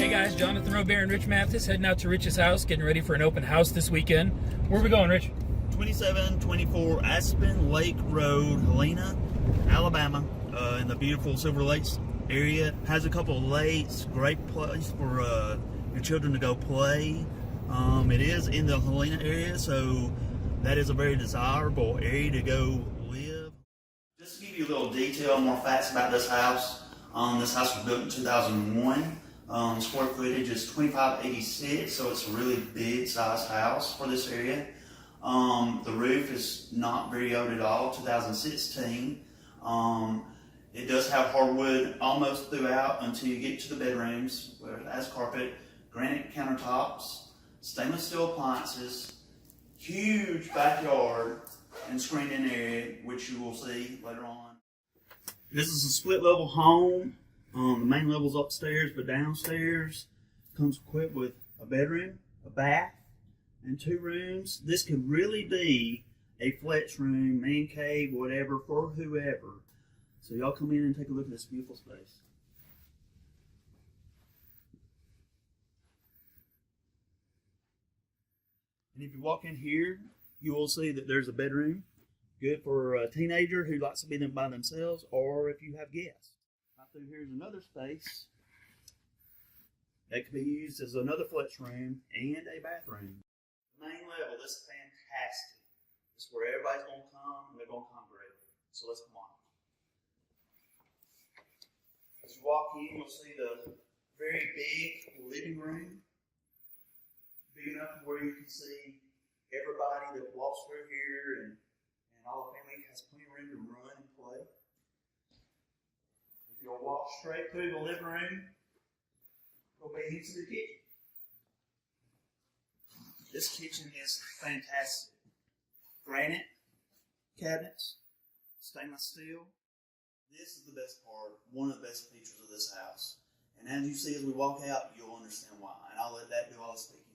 Hey guys, Jonathan Robert and Rich Mathis heading out to Rich's house, getting ready for an open house this weekend. Where are we going, Rich? 2724 Aspen Lake Road, Helena, Alabama, in the beautiful Silver Lakes area. Has a couple of lakes, great place for your children to go play. It is in the Helena area, so that is a very desirable area to go live. Just to give you a little detail, more facts about this house. This house was built in 2001. Square footage is 2586, so it's a really big sized house for this area. The roof is not very old at all, 2016. It does have hardwood almost throughout until you get to the bedrooms, where it has carpet, granite countertops, stainless steel appliances, huge backyard and screened-in area, which you will see later on. This is a split-level home. The main level's upstairs, but downstairs comes equipped with a bedroom, a bath, and 2 rooms. This could really be a flex room, man cave, whatever, for whoever. So y'all come in and take a look at this beautiful space. And if you walk in here, you will see that there's a bedroom, good for a teenager who likes to be by themselves, or if you have guests. Right through here is another space that could be used as another flex room and a bathroom. Main level, this is fantastic. This is where everybody's going to come, and they're going to congregate. So let's come on. As you walk in, you'll see the very big living room. Big enough where you can see everybody that walks through here, and all the family has plenty of room to run and play. If you'll walk straight through the living room, you'll be into the kitchen. This kitchen is fantastic. Granite cabinets, stainless steel. This is the best part, one of the best features of this house. And as you see as we walk out, you'll understand why. And I'll let that do all the speaking.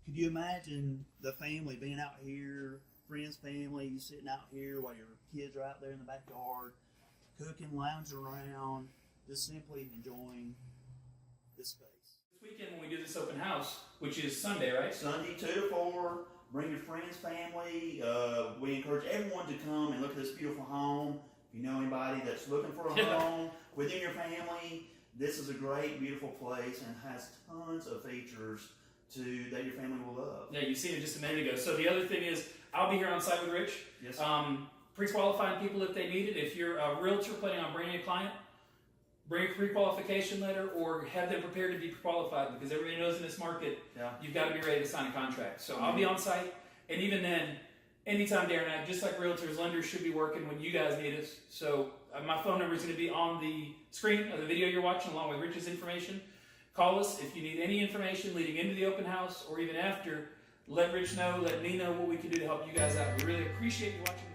Could you imagine the family being out here, friends, family, you sitting out here while your kids are out there in the backyard, cooking, lounging around, just simply enjoying this space. This weekend when we do this open house, which is Sunday, right? Sunday, 2 to 4, bring your friends, family. We encourage everyone to come and look at this beautiful home. If you know anybody that's looking for a home within your family, this is a great, beautiful place and has tons of features that your family will love. Yeah, you seen it just a minute ago. So the other thing is, I'll be here on site with Rich. Yes. Pre-qualifying people if they need it. If you're a realtor planning on bringing a client, bring a pre-qualification letter or have them prepared to be pre-qualified, because everybody knows in this market, you've got to be ready to sign a contract. So I'll be on site, and even then, anytime day or night, just like realtors, lenders should be working when you guys need us. So my phone number is going to be on the screen of the video you're watching, along with Rich's information. Call us if you need any information leading into the open house or even after. Let Rich know, let me know what we can do to help you guys out. We really appreciate you watching.